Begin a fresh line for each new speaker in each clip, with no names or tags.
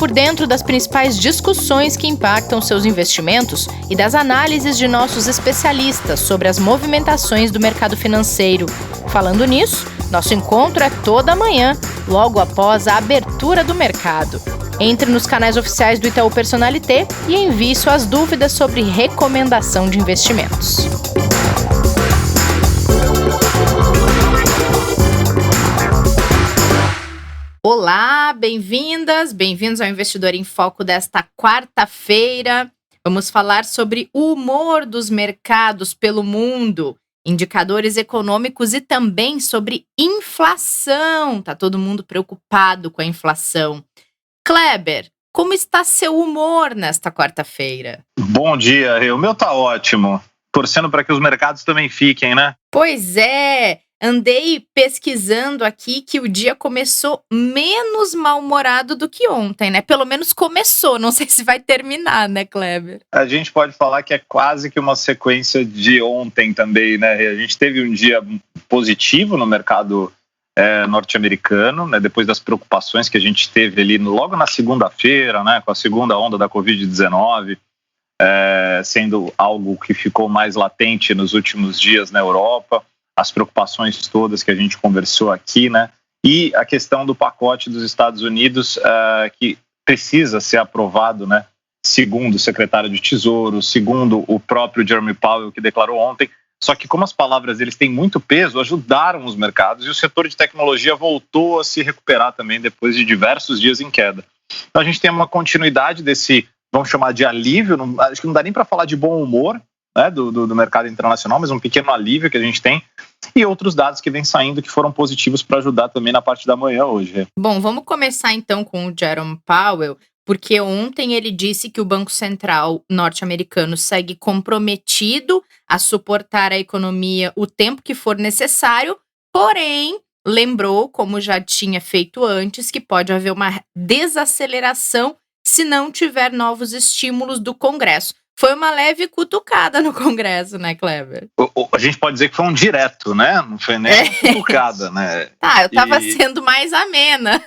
por dentro das principais discussões que impactam seus investimentos e das análises de nossos especialistas sobre as movimentações do mercado financeiro. Falando nisso, nosso encontro é toda manhã, logo após a abertura do mercado. Entre nos canais oficiais do Itaú Personalité e envie suas dúvidas sobre recomendação de investimentos. Olá, bem-vindas, bem-vindos ao Investidor em Foco desta quarta-feira. Vamos falar sobre o humor dos mercados pelo mundo, indicadores econômicos e também sobre inflação. Tá todo mundo preocupado com a inflação. Kleber, como está seu humor nesta quarta-feira?
Bom dia, o meu tá ótimo. Torcendo para que os mercados também fiquem, né?
Pois é, andei pesquisando aqui que o dia começou menos mal-humorado do que ontem, né? Pelo menos começou, não sei se vai terminar, né, Kleber?
A gente pode falar que é quase que uma sequência de ontem também, né? A gente teve um dia positivo no mercado norte-americano, né, depois das preocupações que a gente teve ali logo na segunda-feira, né, com a segunda onda da Covid-19, sendo algo que ficou mais latente nos últimos dias na Europa, as preocupações todas que a gente conversou aqui, né, e a questão do pacote dos Estados Unidos que precisa ser aprovado, né, segundo o secretário de Tesouro, segundo o próprio Jeremy Powell, que declarou ontem. Só que como as palavras deles têm muito peso, ajudaram os mercados e o setor de tecnologia voltou a se recuperar também depois de diversos dias em queda. Então a gente tem uma continuidade desse, vamos chamar de alívio, acho que não dá nem para falar de bom humor, né, do mercado internacional, mas um pequeno alívio que a gente tem, e outros dados que vêm saindo que foram positivos para ajudar também na parte da manhã hoje.
Bom, vamos começar então com o Jerome Powell, porque ontem ele disse que o Banco Central norte-americano segue comprometido a suportar a economia o tempo que for necessário, porém, lembrou, como já tinha feito antes, que pode haver uma desaceleração se não tiver novos estímulos do Congresso. Foi uma leve cutucada no Congresso, né, Kleber?
A gente pode dizer que foi um direto, né? Não foi nem uma cutucada, né?
Eu tava sendo mais amena.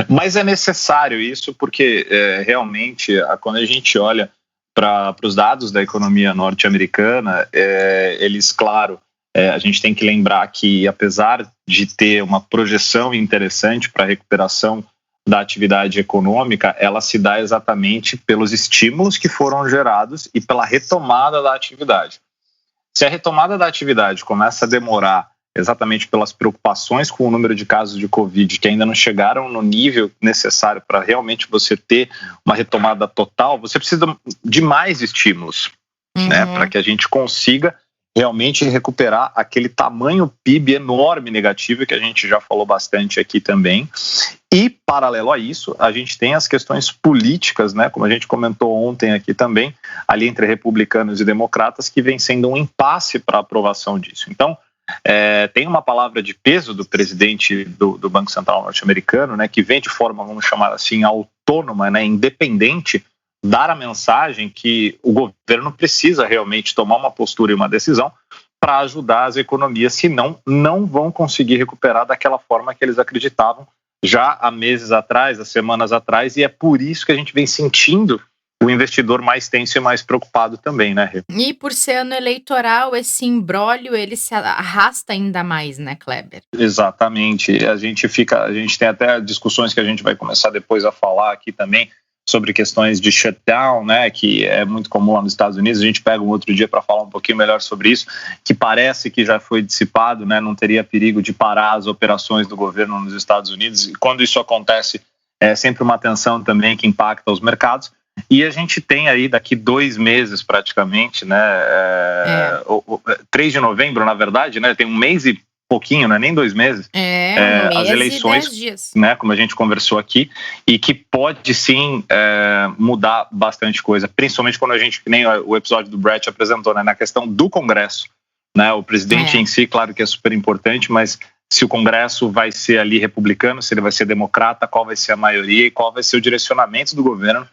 Mas é necessário isso porque realmente, quando a gente olha para os dados da economia norte-americana, eles, claro, a gente tem que lembrar que apesar de ter uma projeção interessante para a recuperação da atividade econômica, ela se dá exatamente pelos estímulos que foram gerados e pela retomada da atividade. Se a retomada da atividade começa a demorar exatamente pelas preocupações com o número de casos de Covid que ainda não chegaram no nível necessário para realmente você ter uma retomada total, você precisa de mais estímulos, né, para que a gente consiga realmente recuperar aquele tamanho PIB enorme negativo que a gente já falou bastante aqui também. E, paralelo a isso, a gente tem as questões políticas, né, como a gente comentou ontem aqui também, ali entre republicanos e democratas, que vem sendo um impasse para a aprovação disso. Então, tem uma palavra de peso do presidente do Banco Central norte-americano, né, que vem de forma, vamos chamar assim, autônoma, né, independente, dar a mensagem que o governo precisa realmente tomar uma postura e uma decisão para ajudar as economias, senão não vão conseguir recuperar daquela forma que eles acreditavam já há meses atrás, há semanas atrás, e é por isso que a gente vem sentindo o investidor mais tenso e mais preocupado também, né, Rê?
E por ser ano eleitoral, esse imbróglio, ele se arrasta ainda mais, né, Kleber?
Exatamente. A gente tem até discussões que a gente vai começar depois a falar aqui também sobre questões de shutdown, né, que é muito comum lá nos Estados Unidos. A gente pega um outro dia para falar um pouquinho melhor sobre isso, que parece que já foi dissipado, né, não teria perigo de parar as operações do governo nos Estados Unidos. E quando isso acontece, é sempre uma tensão também que impacta os mercados. E a gente tem aí daqui 2 meses praticamente, né, 3 de novembro, na verdade, né, tem um mês e pouquinho, né, nem 2 meses,
um mês
as eleições,
e 10 dias.
Né, como a gente conversou aqui, e que pode sim mudar bastante coisa, principalmente quando a gente, que nem o episódio do Brett apresentou, né, na questão do Congresso, né, o presidente em si, claro que é super importante, mas se o Congresso vai ser ali republicano, se ele vai ser democrata, qual vai ser a maioria e qual vai ser o direcionamento do governo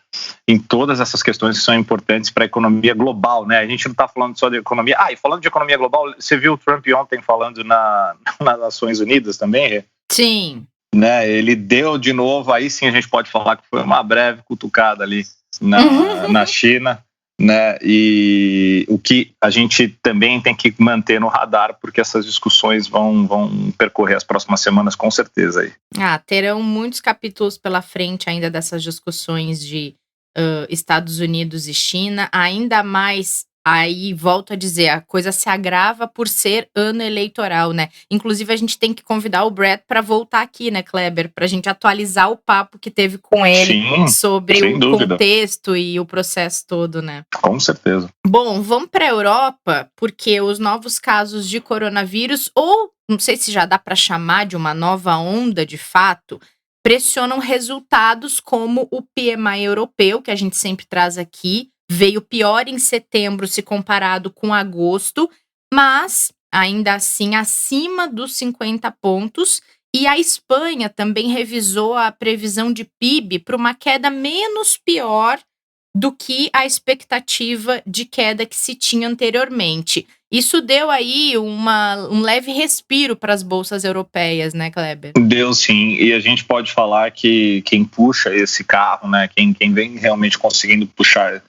em todas essas questões que são importantes para a economia global, né? A gente não está falando só de economia. E falando de economia global, você viu o Trump ontem falando nas Nações Unidas também?
Sim.
né? Ele deu de novo, aí sim a gente pode falar que foi uma breve cutucada ali na China, né? E o que a gente também tem que manter no radar, porque essas discussões vão percorrer as próximas semanas com certeza aí.
Terão muitos capítulos pela frente ainda dessas discussões de Estados Unidos e China, ainda mais. Aí, volto a dizer, a coisa se agrava por ser ano eleitoral, né? Inclusive, a gente tem que convidar o Brett para voltar aqui, né, Kleber? Para a gente atualizar o papo que teve com ele
Sim,
sobre
sem
o
dúvida.
contexto e o processo todo, né?
Com certeza.
Bom, vamos para a Europa, porque os novos casos de coronavírus, ou não sei se já dá para chamar de uma nova onda de fato, pressionam resultados como o PMI europeu, que a gente sempre traz aqui, veio pior em setembro se comparado com agosto, mas ainda assim acima dos 50 pontos. E a Espanha também revisou a previsão de PIB para uma queda menos pior do que a expectativa de queda que se tinha anteriormente. Isso deu aí um leve respiro para as bolsas europeias, né, Kleber?
Deu sim, e a gente pode falar que quem puxa esse carro, né, quem vem realmente conseguindo puxar,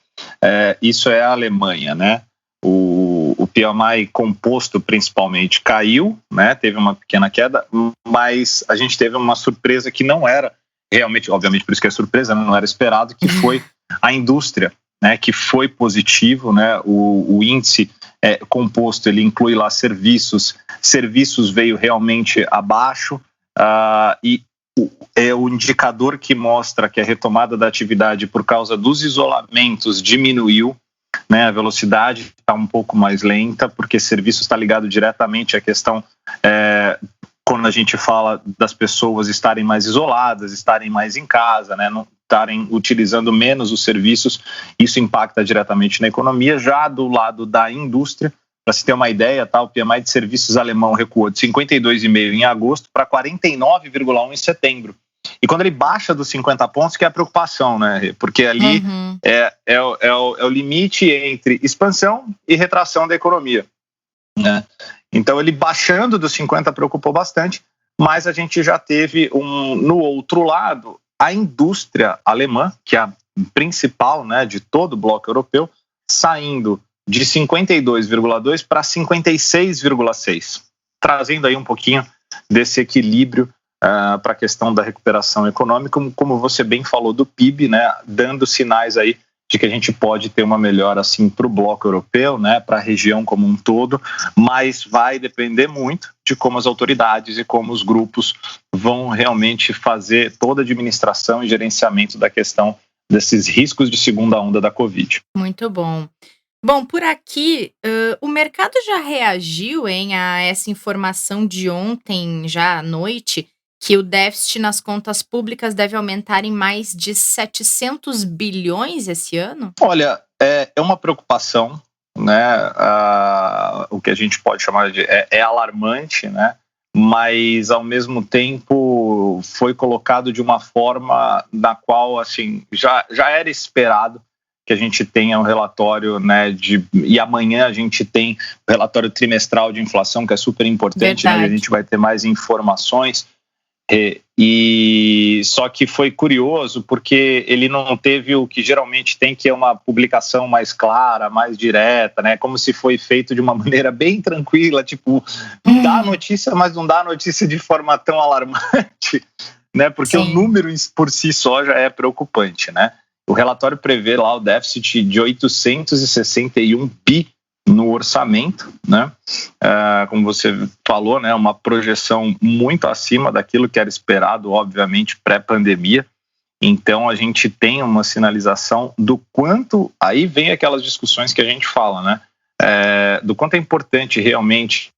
isso é a Alemanha, né? O PMI composto principalmente caiu, né? Teve uma pequena queda, mas a gente teve uma surpresa que não era realmente, obviamente por isso que é surpresa, não era esperado, que foi a indústria, né? Que foi positivo, né? O índice composto, ele inclui lá serviços veio realmente abaixo, e é o indicador que mostra que a retomada da atividade por causa dos isolamentos diminuiu, né? A velocidade está um pouco mais lenta, porque serviço está ligado diretamente à questão, quando a gente fala das pessoas estarem mais isoladas, estarem mais em casa, né? Não estarem utilizando menos os serviços, isso impacta diretamente na economia. Já do lado da indústria, para se ter uma ideia, tá, o PMI de serviços alemão recuou de 52,5 em agosto para 49,1 em setembro. E quando ele baixa dos 50 pontos, que é a preocupação, né? Porque ali é o limite entre expansão e retração da economia, né? Então ele baixando dos 50 preocupou bastante, mas a gente já teve no outro lado, a indústria alemã, que é a principal, né, de todo o bloco europeu, saindo de 52,2 para 56,6, trazendo aí um pouquinho desse equilíbrio para a questão da recuperação econômica, como você bem falou do PIB, né, dando sinais aí de que a gente pode ter uma melhora assim para o bloco europeu, né, para a região como um todo, mas vai depender muito de como as autoridades e como os grupos vão realmente fazer toda a administração e gerenciamento da questão desses riscos de segunda onda da Covid.
Muito bom. Bom, por aqui, o mercado já reagiu, a essa informação de ontem, já à noite, que o déficit nas contas públicas deve aumentar em mais de 700 bilhões esse ano?
Olha, é uma preocupação, né? O que a gente pode chamar de alarmante, né? Mas ao mesmo tempo foi colocado de uma forma na qual assim já era esperado que a gente tenha um relatório, né, e amanhã a gente tem o relatório trimestral de inflação, que é super importante, né? A gente vai ter mais informações. E só que foi curioso porque ele não teve o que geralmente tem, que é uma publicação mais clara, mais direta, né? Como se foi feito de uma maneira bem tranquila, tipo, dá a notícia, mas não dá a notícia de forma tão alarmante, né? Porque o número por si só já é preocupante, né? O relatório prevê lá o déficit de 861 bi no orçamento, né? Como você falou, né? Uma projeção muito acima daquilo que era esperado, obviamente, pré-pandemia. Então, a gente tem uma sinalização do quanto... Aí vem aquelas discussões que a gente fala, né? Do quanto é importante realmente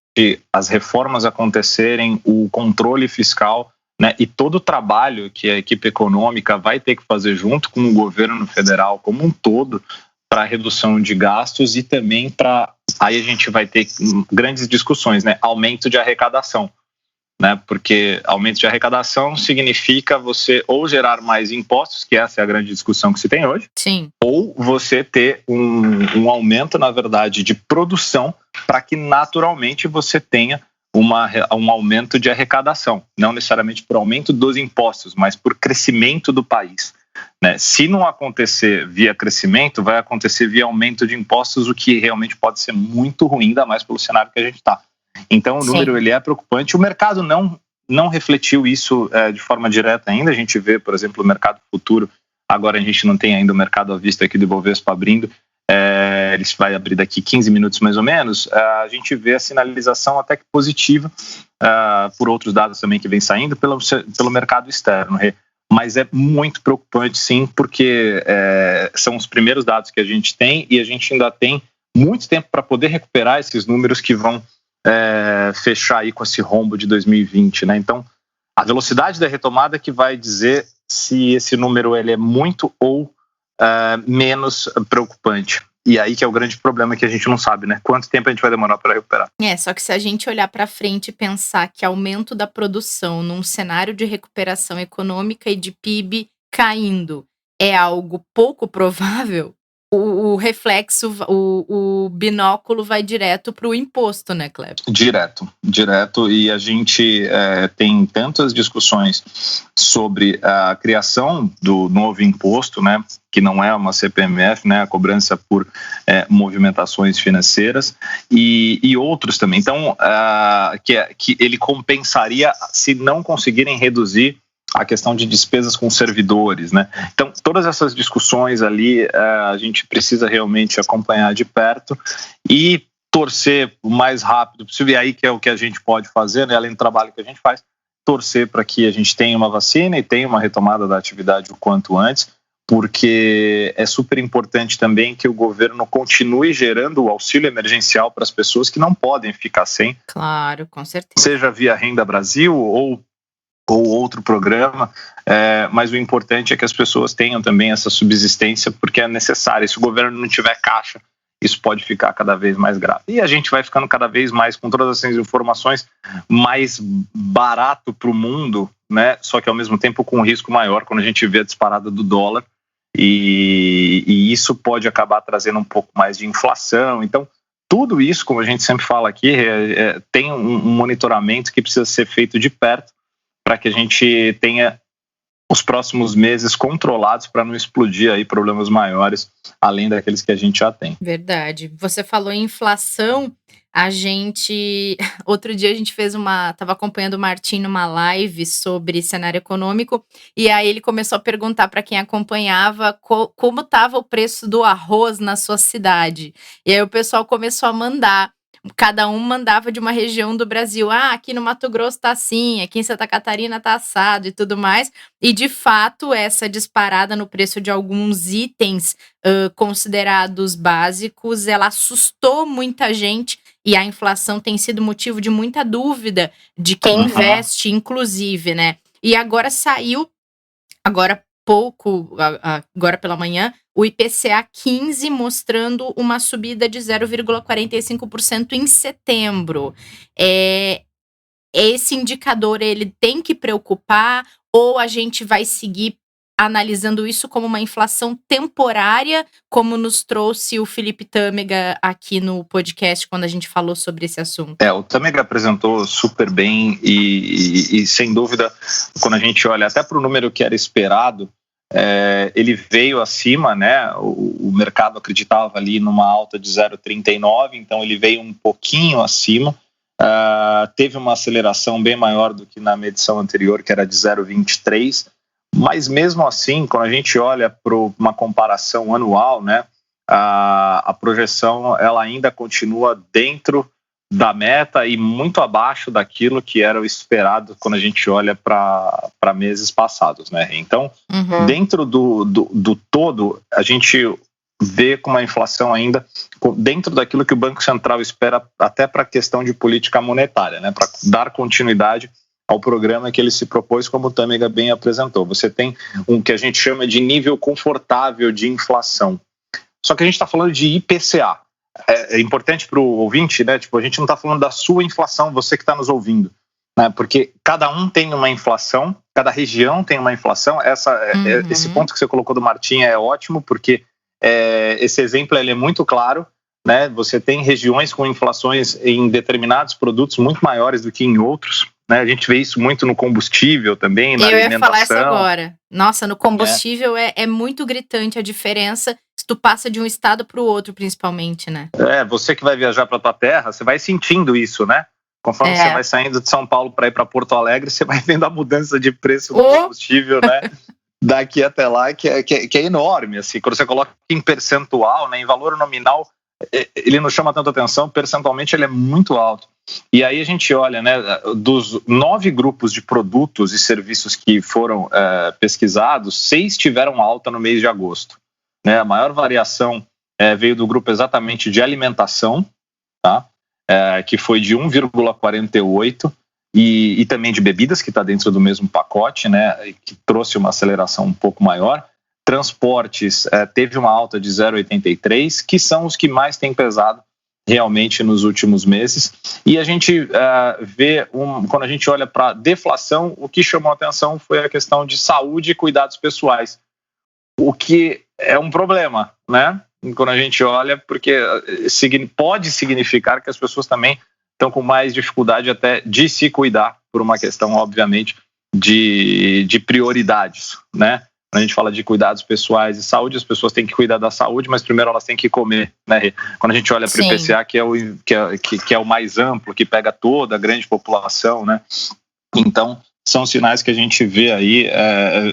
as reformas acontecerem, o controle fiscal, né, e todo o trabalho que a equipe econômica vai ter que fazer junto com o governo federal como um todo para redução de gastos e também para... Aí a gente vai ter grandes discussões, né? Aumento de arrecadação, né? Porque aumento de arrecadação significa você ou gerar mais impostos, que essa é a grande discussão que se tem hoje,
sim,
ou você ter um aumento, na verdade, de produção para que naturalmente você tenha um aumento de arrecadação, não necessariamente por aumento dos impostos, mas por crescimento do país, né? Se não acontecer via crescimento, vai acontecer via aumento de impostos, o que realmente pode ser muito ruim, ainda mais pelo cenário que a gente está. Então, o número ele é preocupante. O mercado não refletiu isso de forma direta ainda. A gente vê, por exemplo, o mercado futuro. Agora a gente não tem ainda o mercado à vista aqui do Ibovespa abrindo. Ele vai abrir daqui 15 minutos mais ou menos. A gente vê a sinalização até que positiva por outros dados também que vem saindo pelo mercado externo. Mas é muito preocupante, sim, porque são os primeiros dados que a gente tem e a gente ainda tem muito tempo para poder recuperar esses números que vão fechar aí com esse rombo de 2020, né? Então, a velocidade da retomada que vai dizer se esse número ele é muito ou menos preocupante. E aí que é o grande problema que a gente não sabe, né? Quanto tempo a gente vai demorar para recuperar.
Só que se a gente olhar para frente e pensar que aumento da produção num cenário de recuperação econômica e de PIB caindo é algo pouco provável, o reflexo, o binóculo vai direto para o imposto, né, Kleber?
Direto. E a gente tem tantas discussões sobre a criação do novo imposto, né, que não é uma CPMF, né, a cobrança por movimentações financeiras, e outros também. Então, que ele compensaria se não conseguirem reduzir a questão de despesas com servidores, né? Então, todas essas discussões ali, a gente precisa realmente acompanhar de perto e torcer o mais rápido possível, e aí que é o que a gente pode fazer, né? Além do trabalho que a gente faz, torcer para que a gente tenha uma vacina e tenha uma retomada da atividade o quanto antes, porque é super importante também que o governo continue gerando o auxílio emergencial para as pessoas que não podem ficar sem.
Claro, com certeza.
Seja via Renda Brasil ou outro programa, mas o importante é que as pessoas tenham também essa subsistência, porque é necessário. Se o governo não tiver caixa, isso pode ficar cada vez mais grave. E a gente vai ficando cada vez mais, com todas essas informações, mais barato para o mundo, né? Só que ao mesmo tempo com um risco maior quando a gente vê a disparada do dólar, e isso pode acabar trazendo um pouco mais de inflação. Então, tudo isso, como a gente sempre fala aqui, tem um monitoramento que precisa ser feito de perto, para que a gente tenha os próximos meses controlados para não explodir aí problemas maiores, além daqueles que a gente já tem.
Verdade. Você falou em inflação, outro dia a gente estava acompanhando o Martim numa live sobre cenário econômico, e aí ele começou a perguntar para quem acompanhava como estava o preço do arroz na sua cidade. E aí o pessoal começou a mandar. Cada um mandava de uma região do Brasil. Aqui no Mato Grosso tá assim, aqui em Santa Catarina tá assado e tudo mais. E, de fato, essa disparada no preço de alguns itens considerados básicos, ela assustou muita gente. E a inflação tem sido motivo de muita dúvida de quem investe, inclusive, né? E agora saiu, agora pela manhã, o IPCA 15 mostrando uma subida de 0,45% em setembro. Esse indicador, ele tem que preocupar, ou a gente vai seguir analisando isso como uma inflação temporária, como nos trouxe o Felipe Tâmega aqui no podcast quando a gente falou sobre esse assunto?
O Tâmega apresentou super bem e sem dúvida, quando a gente olha até para o número que era esperado, ele veio acima, né? O mercado acreditava ali numa alta de 0,39, então ele veio um pouquinho acima, teve uma aceleração bem maior do que na medição anterior, que era de 0,23, mas mesmo assim, quando a gente olha para uma comparação anual, né, a projeção ela ainda continua dentro da meta e muito abaixo daquilo que era o esperado quando a gente olha para meses passados, né? Então, dentro do todo, a gente vê com uma inflação ainda dentro daquilo que o Banco Central espera até para a questão de política monetária, né? Para dar continuidade ao programa que ele se propôs, como o Tâmega bem apresentou. Você tem um que a gente chama de nível confortável de inflação. Só que a gente está falando de IPCA. É importante para o ouvinte, né? Tipo, a gente não está falando da sua inflação, você que está nos ouvindo, né? Porque cada um tem uma inflação, cada região tem uma inflação. Esse ponto que você colocou do Martim é ótimo, porque esse exemplo ele é muito claro, né? Você tem regiões com inflações em determinados produtos muito maiores do que em outros, né? A gente vê isso muito no combustível também, na
Eu ia falar isso
alimentação,
agora. Nossa, no
né?
combustível é muito gritante a diferença se tu passa de um estado para o outro, principalmente, né?
Você que vai viajar para tua terra, você vai sentindo isso, né? Conforme você
É.
vai saindo de São Paulo para ir para Porto Alegre, você vai vendo a mudança de preço do
Ou
combustível, né? Daqui até lá, que é enorme. Assim, quando você coloca em percentual, né, em valor nominal, ele não chama tanta atenção, percentualmente ele é muito alto. E aí a gente olha, né, dos 9 grupos de produtos e serviços que foram pesquisados, 6 tiveram alta no mês de agosto. Né? A maior variação veio do grupo exatamente de alimentação, tá? Que foi de 1,48, e também de bebidas, que está dentro do mesmo pacote, né, que trouxe uma aceleração um pouco maior. Transportes teve uma alta de 0,83, que são os que mais têm pesado realmente nos últimos meses. E a gente vê, quando a gente olha para deflação, o que chamou a atenção foi a questão de saúde e cuidados pessoais, o que é um problema, né? Quando a gente olha, porque pode significar que as pessoas também estão com mais dificuldade até de se cuidar, por uma questão, obviamente, de prioridades, né? Quando a gente fala de cuidados pessoais e saúde, as pessoas têm que cuidar da saúde, mas primeiro elas têm que comer, né? Quando a gente olha para o IPCA, que é o mais amplo, que pega toda a grande população, né? Então, são sinais que a gente vê aí.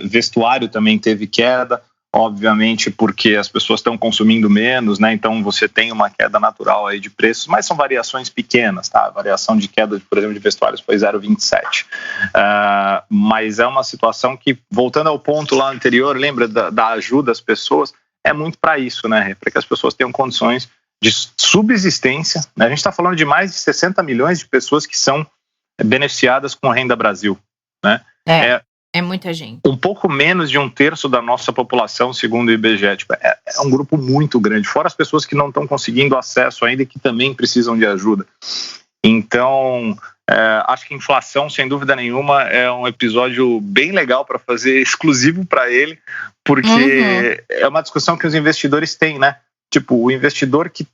Vestuário também teve queda, obviamente porque as pessoas estão consumindo menos, né? Então você tem uma queda natural aí de preços, mas são variações pequenas, tá? A variação de queda, por exemplo, de vestuários foi 0,27. Mas é uma situação que, voltando ao ponto lá anterior, lembra da ajuda às pessoas, é muito para isso, né? Para que as pessoas tenham condições de subsistência, né? A gente está falando de mais de 60 milhões de pessoas que são beneficiadas com a Renda Brasil, né?
É muita gente.
Um pouco menos de 1/3 da nossa população, segundo o IBGE. É um grupo muito grande, fora as pessoas que não estão conseguindo acesso ainda e que também precisam de ajuda. Então, acho que inflação, sem dúvida nenhuma, é um episódio bem legal para fazer exclusivo para ele, porque é uma discussão que os investidores têm, né? Tipo, o investidor que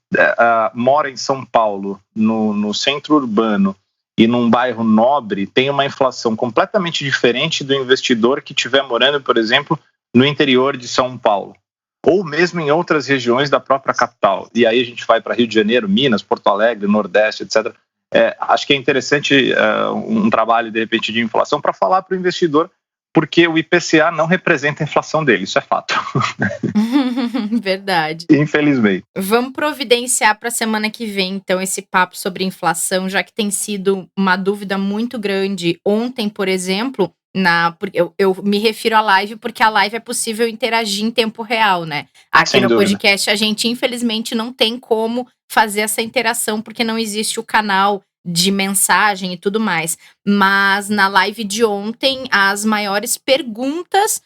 mora em São Paulo, no centro urbano, e num bairro nobre, tem uma inflação completamente diferente do investidor que estiver morando, por exemplo, no interior de São Paulo, ou mesmo em outras regiões da própria capital. E aí a gente vai para Rio de Janeiro, Minas, Porto Alegre, Nordeste, etc. Acho que é interessante um trabalho, de repente, de inflação para falar para o investidor, porque o IPCA não representa a inflação dele, isso é fato.
Verdade.
Infelizmente.
Vamos providenciar para a semana que vem, então, esse papo sobre inflação, já que tem sido uma dúvida muito grande. Ontem, por exemplo, eu me refiro à live, porque a live é possível interagir em tempo real, né? Aqui
Sem
no
dúvida.
podcast, a gente, infelizmente, não tem como fazer essa interação, porque não existe o canal de mensagem e tudo mais. Mas na live de ontem, as maiores perguntas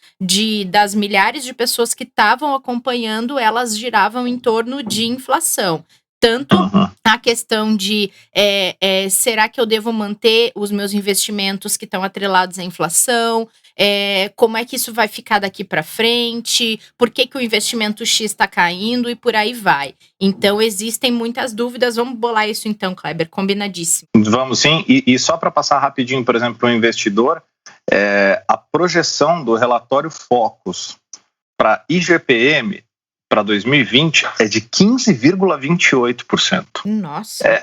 das milhares de pessoas que estavam acompanhando, elas giravam em torno de inflação. Tanto a questão de será que eu devo manter os meus investimentos que estão atrelados à inflação? Como é que isso vai ficar daqui para frente? Por que o investimento X está caindo? E por aí vai. Então, existem muitas dúvidas. Vamos bolar isso então, Kleber, combinadíssimo.
Vamos sim, e só para passar rapidinho, por exemplo, para o investidor, a projeção do relatório Focus para IGPM para 2020 é de 15,28%.
Nossa!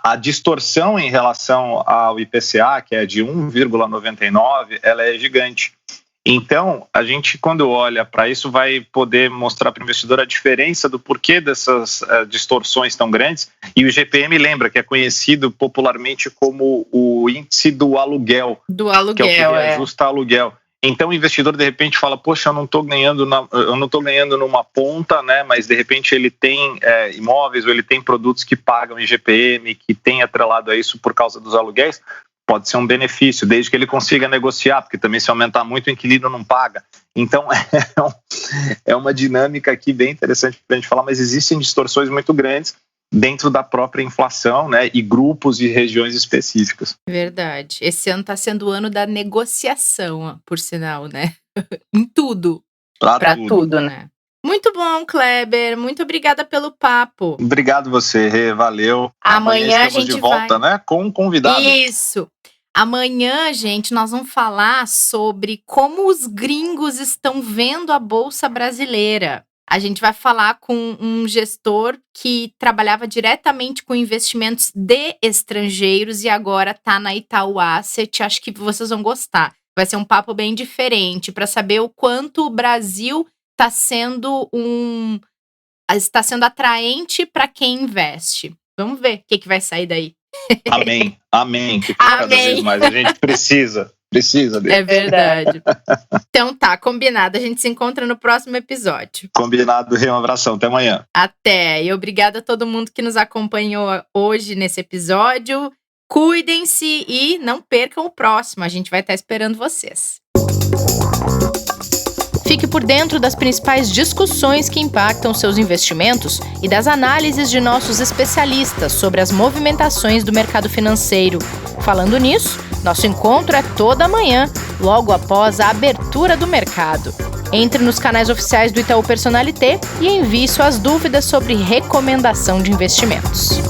A distorção em relação ao IPCA, que é de 1,99%, ela é gigante. Então, a gente, quando olha para isso, vai poder mostrar para o investidor a diferença do porquê dessas distorções tão grandes. E o IGPM, lembra, que é conhecido popularmente como o índice do aluguel.
Do aluguel,
que é o que reajusta aluguel. Então o investidor de repente fala, poxa, eu não estou ganhando numa ponta, né? Mas de repente ele tem imóveis ou ele tem produtos que pagam IGPM, que tem atrelado a isso por causa dos aluguéis. Pode ser um benefício, desde que ele consiga negociar, porque também se aumentar muito o inquilino não paga. Então é uma dinâmica aqui bem interessante para a gente falar, mas existem distorções muito grandes dentro da própria inflação, né, e grupos e regiões específicas.
Verdade. Esse ano está sendo o ano da negociação, por sinal, né? Em tudo. Para tudo, né? Muito bom, Kleber. Muito obrigada pelo papo.
Obrigado você, Rê. Valeu.
Amanhã a gente
de volta,
vai...
né? Com um convidado.
Isso. Amanhã, gente, nós vamos falar sobre como os gringos estão vendo a Bolsa Brasileira. A gente vai falar com um gestor que trabalhava diretamente com investimentos de estrangeiros e agora está na Itaú Asset. Acho que vocês vão gostar. Vai ser um papo bem diferente para saber o quanto o Brasil está sendo atraente para quem investe. Vamos ver o que vai sair daí.
Amém. Que cada vez mais a gente precisa dele.
É verdade. Então tá, combinado. A gente se encontra no próximo episódio.
Combinado, Rê. Um abração. Até amanhã.
Até. E obrigada a todo mundo que nos acompanhou hoje nesse episódio. Cuidem-se e não percam o próximo. A gente vai estar esperando vocês. Fique por dentro das principais discussões que impactam seus investimentos e das análises de nossos especialistas sobre as movimentações do mercado financeiro. Falando nisso, nosso encontro é toda manhã, logo após a abertura do mercado. Entre nos canais oficiais do Itaú Personalité e envie suas dúvidas sobre recomendação de investimentos.